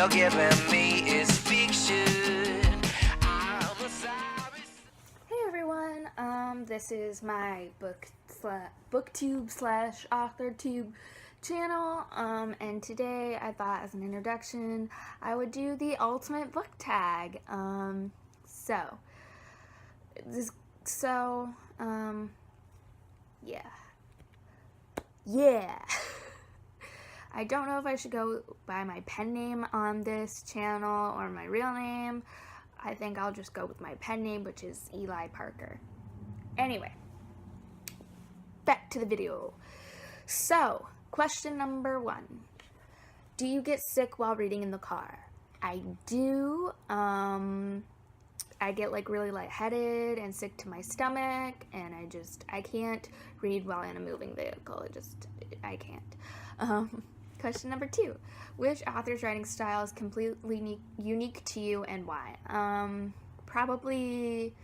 you're giving me is fiction. Hey everyone, this is my booktube slash authortube channel, and today I thought as an introduction I would do the ultimate book tag. Yeah. I don't know if I should go by my pen name on this channel or my real name. I think I'll just go with my pen name, which is Eli Parker. Anyway, back to the video. So, question number 1. Do you get sick while reading in the car? I do. I get like really lightheaded and sick to my stomach, and I can't read while in a moving vehicle. I can't. Question number 2. Which author's writing style is completely unique to you and why? Probably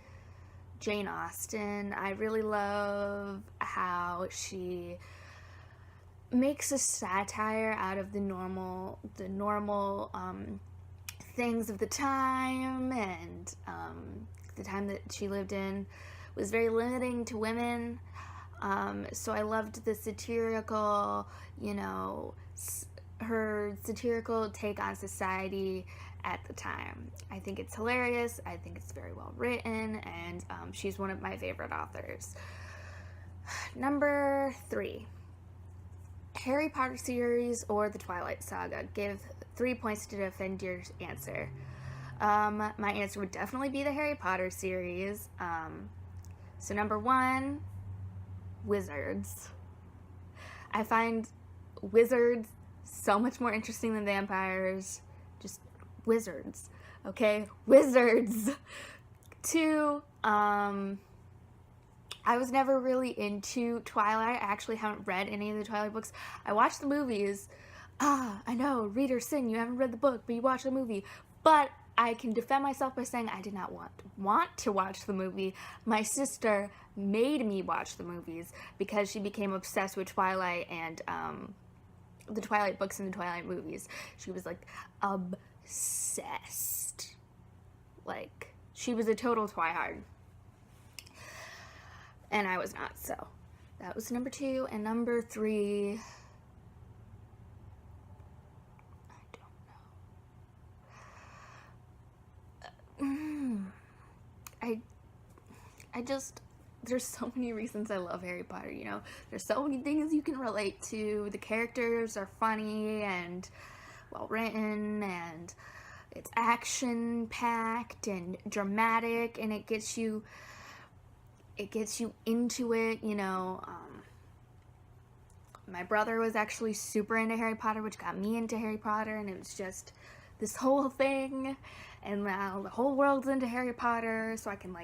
Jane Austen. I really love how she makes a satire out of the normal things of the time, and the time that she lived in was very limiting to women. So I loved the satirical, her satirical take on society at the time. I think it's hilarious. I think it's very well written, and she's one of my favorite authors. Number 3. Harry Potter series or the Twilight Saga? Give 3 points to defend your answer. My answer would definitely be the Harry Potter series. So number 1, wizards. I find wizards so much more interesting than vampires. Just wizards, okay? Wizards. 2, I was never really into Twilight. I actually haven't read any of the Twilight books. I watched the movies. I know, reader sin, you haven't read the book, but you watched the movie. But I can defend myself by saying I did not want to watch the movie. My sister made me watch the movies because she became obsessed with Twilight and the Twilight books and the Twilight movies. She was like obsessed. Like, she was a total twihard. And I was not, so that was number 2. And number 3, I don't know. There's so many reasons I love Harry Potter, There's so many things you can relate to. The characters are funny and well written, and it's action packed and dramatic, and it gets you into it, My brother was actually super into Harry Potter, which got me into Harry Potter, and it was just this whole thing, and now the whole world's into Harry Potter, so I can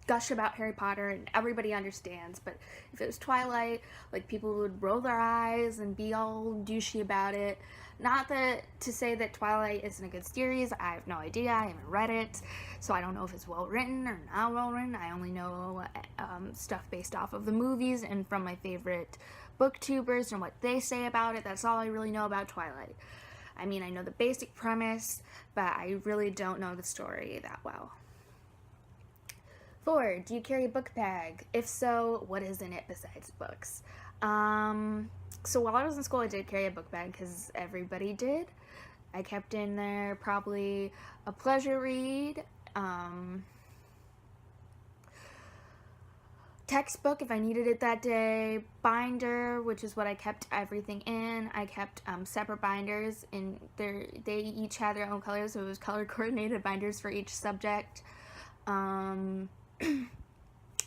gush about Harry Potter and everybody understands. But if it was Twilight, people would roll their eyes and be all douchey about it. Not to say that Twilight isn't a good series. I have no idea. I haven't read it, so I don't know if it's well written or not well written. I only know stuff based off of the movies and from my favorite booktubers and what they say about it. That's all I really know about Twilight. I mean, I know the basic premise, but I really don't know the story that well. 4, do you carry a book bag? If so, what is in it besides books? So while I was in school, I did carry a book bag because everybody did. I kept in there probably a pleasure read, textbook if I needed it that day, binder, which is what I kept everything in. I kept separate binders, and they each had their own colors, so it was color coordinated binders for each subject. A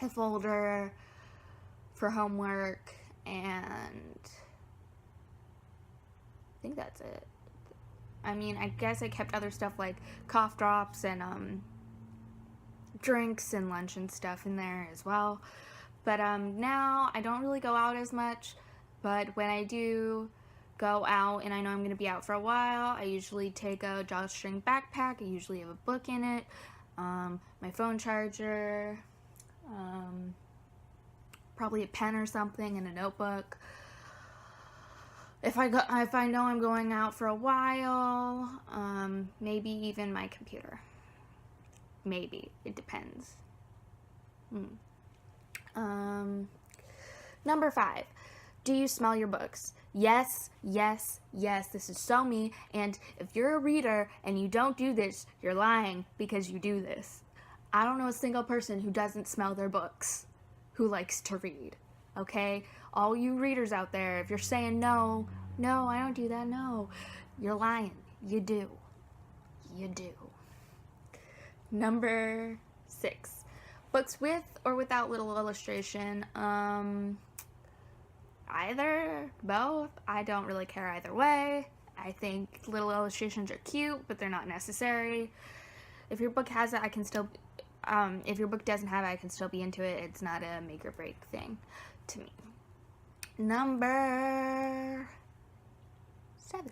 folder for homework, and I think that's it. I mean, I guess I kept other stuff like cough drops and drinks and lunch and stuff in there as well. But now I don't really go out as much, but when I do go out and I know I'm going to be out for a while, I usually take a drawstring backpack. I usually have a book in it, my phone charger, probably a pen or something, and a notebook. If I know I'm going out for a while, maybe even my computer. Maybe. It depends. Number 5. Do you smell your books? Yes, yes, yes. This is so me. And if you're a reader and you don't do this, you're lying because you do this. I don't know a single person who doesn't smell their books, who likes to read. Okay? All you readers out there, if you're saying no, I don't do that, no, you're lying. You do. You do. Number 6. Books with or without little illustration. Either, both. I don't really care either way. I think little illustrations are cute, but they're not necessary. If your book has it, I can still, if your book doesn't have it, I can still be into it. It's not a make or break thing to me. Number 7.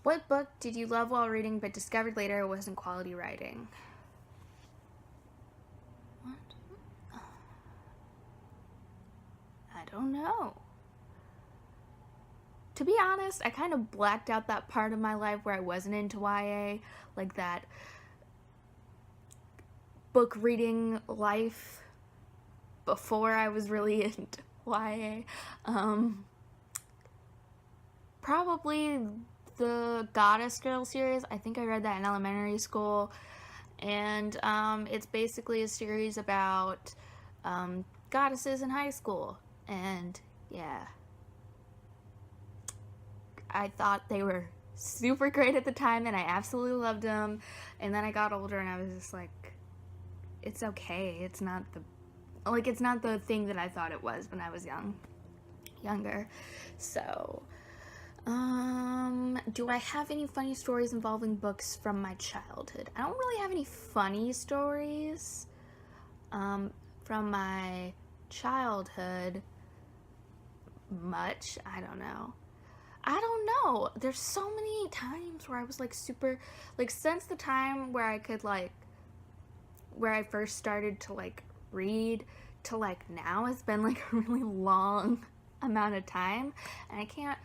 What book did you love while reading but discovered later it wasn't quality writing? What? I don't know. To be honest, I kind of blacked out that part of my life where I wasn't into YA, like that book reading life before I was really into YA. Probably the Goddess Girl series. I think I read that in elementary school, and it's basically a series about goddesses in high school, and yeah, I thought they were super great at the time, and I absolutely loved them. And then I got older, and I was just like, it's okay. It's not the thing that I thought it was when I was younger. So, do I have any funny stories involving books from my childhood? I don't really have any funny stories from my childhood much. I don't know. There's so many times where I was like super, like since the time where I could like, where I first started to like read to like now has been like a really long amount of time, and I can't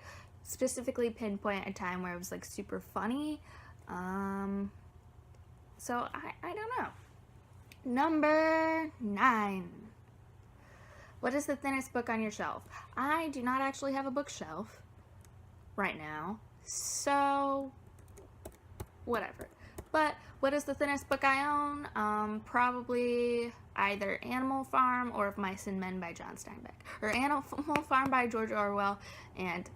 specifically pinpoint a time where it was like super funny. So I don't know. Number 9. What is the thinnest book on your shelf? I do not actually have a bookshelf right now, so whatever. But what is the thinnest book I own? Probably either Animal Farm or Of Mice and Men by John Steinbeck. Or Animal Farm by George Orwell and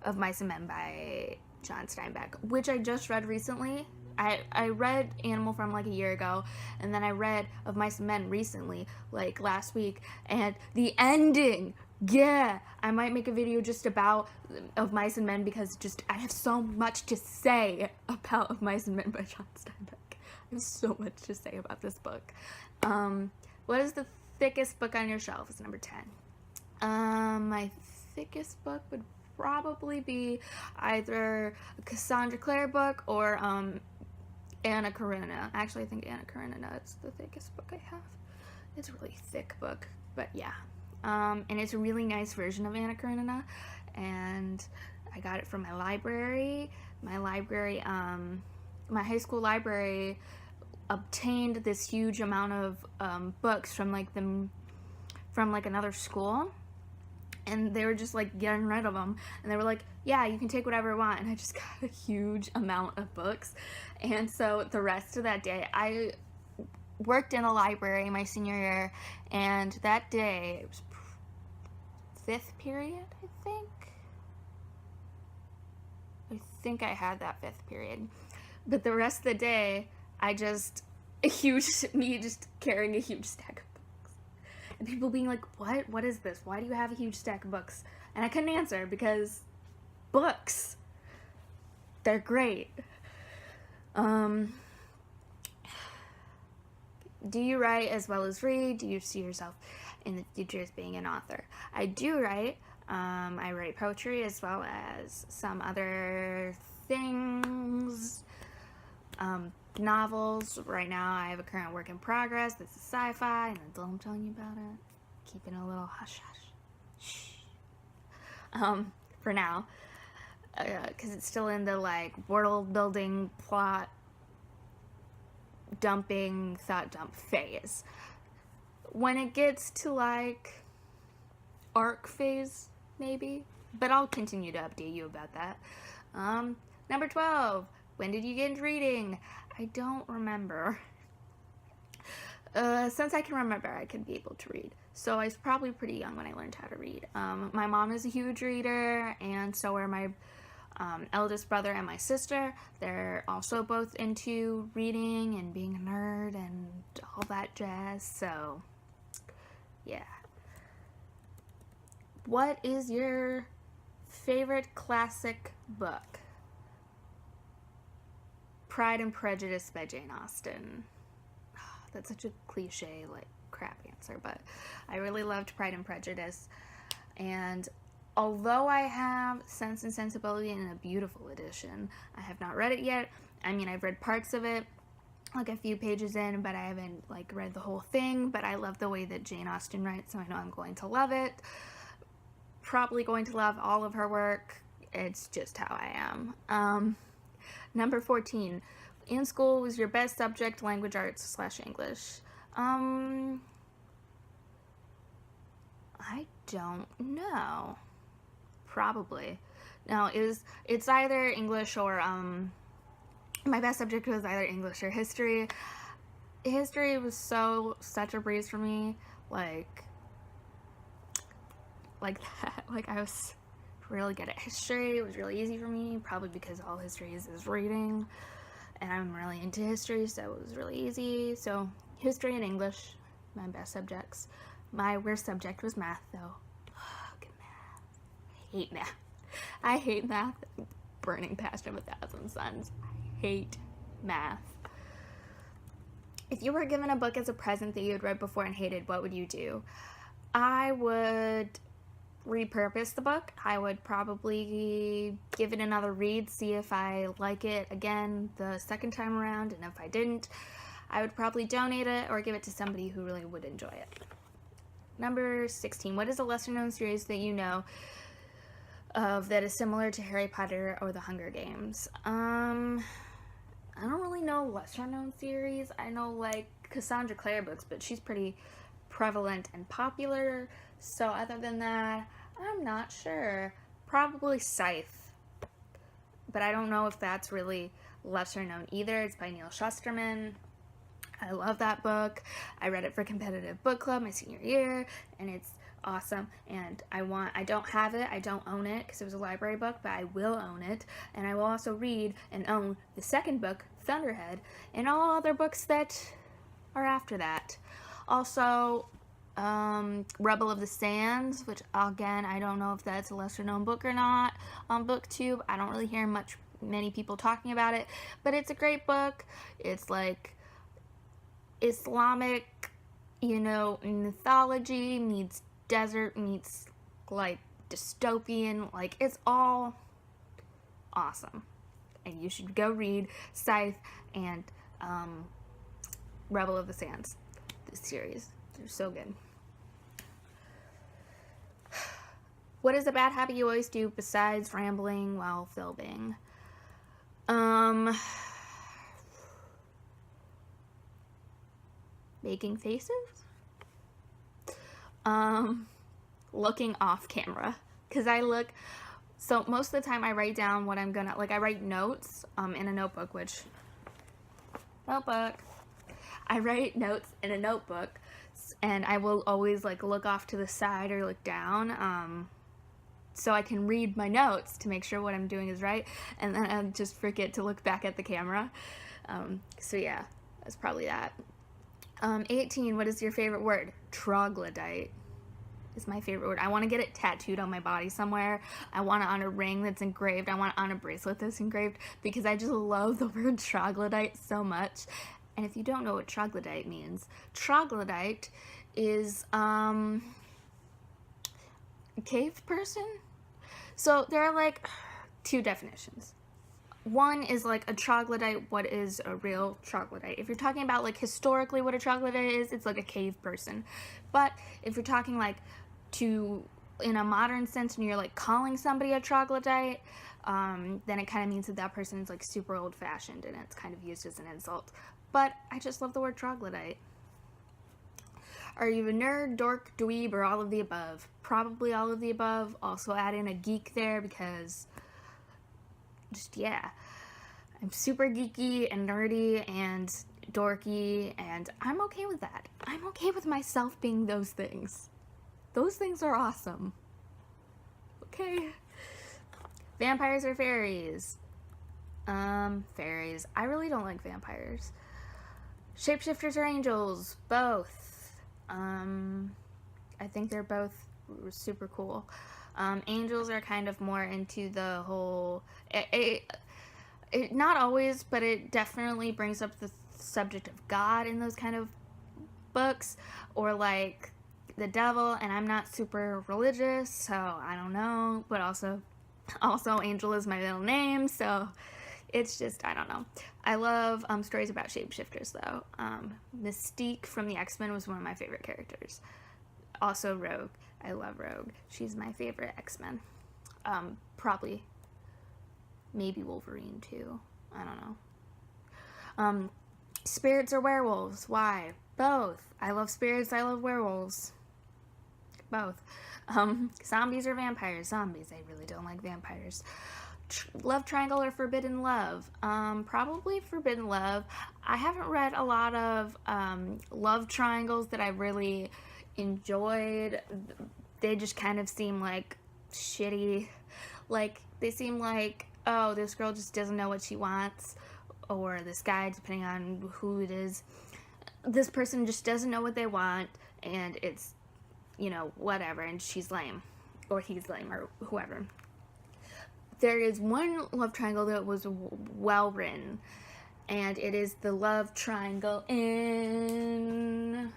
Of Mice and Men by John Steinbeck, which I just read recently. I read Animal Farm like a year ago, and then I read Of Mice and Men recently, like last week, and the ending, yeah, I might make a video just about Of Mice and Men because just I have so much to say about Of Mice and Men by John Steinbeck. I have so much to say about this book. What is the thickest book on your shelf? It's number 10. My thickest book would probably be either a Cassandra Clare book or Anna Karenina. Actually, I think Anna Karenina is the thickest book I have. It's a really thick book, but yeah. And it's a really nice version of Anna Karenina, and I got it from my library. My high school library obtained this huge amount of books from another school, and they were just like getting rid of them, and they were like, yeah, you can take whatever you want, and I just got a huge amount of books. And so the rest of that day I worked in a library my senior year, and that day, it was 5th period, I think I had that 5th period, but the rest of the day me just carrying a huge stack of books, and people being like, what is this, why do you have a huge stack of books? And I couldn't answer because books, they're great. Do you write as well as read? Do you see yourself in the future as being an author? I do write. I write poetry as well as some other things. Novels. Right now I have a current work in progress. This is sci-fi, and until I'm telling you about it, keeping a little hush hush. Shh. for now, because it's still in the like world building, plot dumping, thought dump phase. When it gets to like arc phase, maybe, but I'll continue to update you about that. Number 12, when did you get into reading? I don't remember. Since I can remember, I could be able to read. So I was probably pretty young when I learned how to read. My mom is a huge reader, and so are my eldest brother and my sister. They're also both into reading and being a nerd and all that jazz. So, yeah. What is your favorite classic book? Pride and Prejudice by Jane Austen. That's such a cliche, like, crap answer, but I really loved Pride and Prejudice. And although I have Sense and Sensibility in a beautiful edition, I have not read it yet. I mean, I've read parts of it, like a few pages in, but I haven't like read the whole thing. But I love the way that Jane Austen writes, so I know I'm going to love it. Probably going to love all of her work. It's just how I am. Number 14. In school was your best subject language arts / English? I don't know. Probably. No, it's either English or my best subject was either English or history. History was such a breeze for me, like that. Like I was really good at history. It was really easy for me, probably because all history is reading. And I'm really into history, so it was really easy. So, history and English, my best subjects. My worst subject was math, though. Fuck math. I hate math. I hate math. Burning passion of 1,000 suns. I hate math. If you were given a book as a present that you had read before and hated, what would you do? I would repurpose the book. I would probably give it another read, see if I like it again the second time around, and if I didn't, I would probably donate it or give it to somebody who really would enjoy it. Number 16. What is a lesser known series that you know of that is similar to Harry Potter or the Hunger Games? I don't really know lesser known series. I know like Cassandra Clare books, but she's pretty prevalent and popular. So other than that, I'm not sure. Probably Scythe. But I don't know if that's really lesser known either. It's by Neil Shusterman. I love that book. I read it for competitive book club my senior year, and it's awesome. And I don't have it, I don't own it because it was a library book, but I will own it. And I will also read and own the second book, Thunderhead, and all other books that are after that. Also, Rebel of the Sands, which again, I don't know if that's a lesser known book or not on BookTube. I don't really hear many people talking about it, but it's a great book. It's like Islamic, mythology meets desert meets like dystopian, like it's all awesome. And you should go read Scythe and Rebel of the Sands, this series. They're so good. What is a bad habit you always do besides rambling while filming? Making faces? Looking off camera. Because so most of the time I write down what I'm gonna, I write notes in a notebook, I write notes in a notebook, and I will always look off to the side or look down, so I can read my notes to make sure what I'm doing is right, and then I just forget to look back at the camera. So yeah, that's probably that. 18, what is your favorite word? Troglodyte is my favorite word. I want to get it tattooed on my body somewhere. I want it on a ring that's engraved. I want it on a bracelet that's engraved, because I just love the word troglodyte so much. And if you don't know what troglodyte means, troglodyte is a cave person. So there are two definitions. One is a troglodyte. What is a real troglodyte? If you're talking about historically what a troglodyte is, it's a cave person. But if you're talking to in a modern sense, when you're like calling somebody a troglodyte, then it kind of means that that person is like super old-fashioned and it's kind of used as an insult. But I just love the word troglodyte. Are you a nerd, dork, dweeb, or all of the above? Probably all of the above. Also add in a geek there because just, yeah. I'm super geeky and nerdy and dorky, and I'm okay with that. I'm okay with myself being those things. Those things are awesome. Okay. Vampires or fairies? Fairies. I really don't like vampires. Shapeshifters or angels? Both. I think they're both super cool. Angels are kind of more into the whole... It not always, but it definitely brings up the subject of God in those kind of books, or like the devil, and I'm not super religious, so I don't know, but also Angel is my middle name, so it's just, I don't know. I love stories about shapeshifters, though. Mystique from the X-Men was one of my favorite characters. Also Rogue. I love Rogue. She's my favorite X-Men. Probably maybe Wolverine too. I don't know. Spirits or werewolves? Why? Both. I love spirits. I love werewolves. Both. Zombies or vampires? Zombies. I really don't like vampires. Love triangle or forbidden love? Probably forbidden love. I haven't read a lot of love triangles that I really enjoyed. They just kind of seem like shitty. Like, they seem like, oh, this girl just doesn't know what she wants, or this guy, depending on who it is, this person just doesn't know what they want, and it's, you know, whatever, and she's lame, or he's lame, or whoever. There is one love triangle that was well written, and it is the love triangle in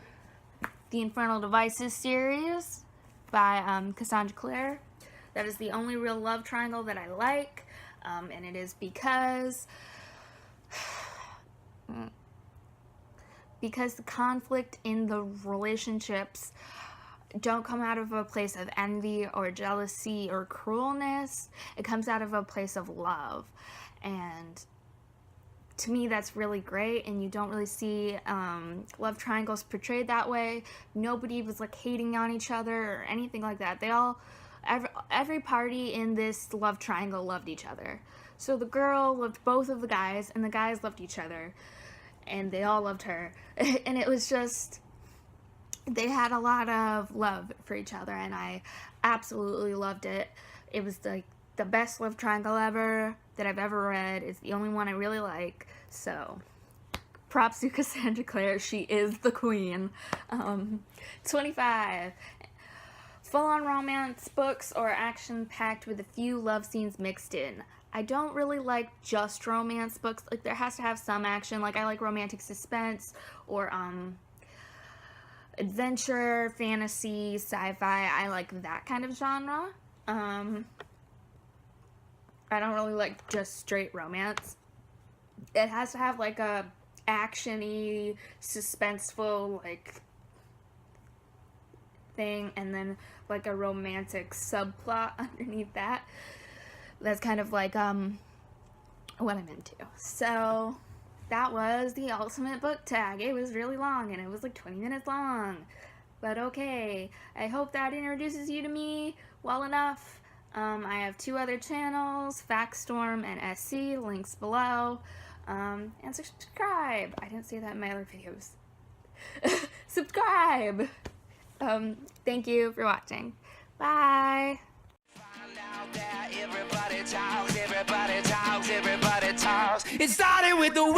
the Infernal Devices series by Cassandra Clare. That is the only real love triangle that I like, and it is because the conflict in the relationships don't come out of a place of envy or jealousy or cruelness. It comes out of a place of love, and to me that's really great, and you don't really see love triangles portrayed that way. Nobody was like hating on each other or anything like that. They all, every party in this love triangle loved each other. So the girl loved both of the guys, and the guys loved each other, and they all loved her. And it was just, they had a lot of love for each other, and I absolutely loved it. It was like the best love triangle ever that I've ever read. It's the only one I really like, so props to Cassandra Clare. She is the queen. 25. Full-on romance books or action-packed with a few love scenes mixed in. I don't really like just romance books. Like, there has to have some action. Like, I like romantic suspense or adventure, fantasy, sci-fi. I like that kind of genre. I don't really like just straight romance. It has to have like a action-y, suspenseful like thing, and then like a romantic subplot underneath that. That's kind of like what I'm into. So that was the ultimate book tag. It was really long, and it was like 20 minutes long, but okay. I hope that introduces you to me well enough. I have 2 other channels, Factstorm and SC, links below, and subscribe. I didn't say that in my other videos. Subscribe. Thank you for watching. Bye. Everybody talks, everybody talks, everybody talks. It started with the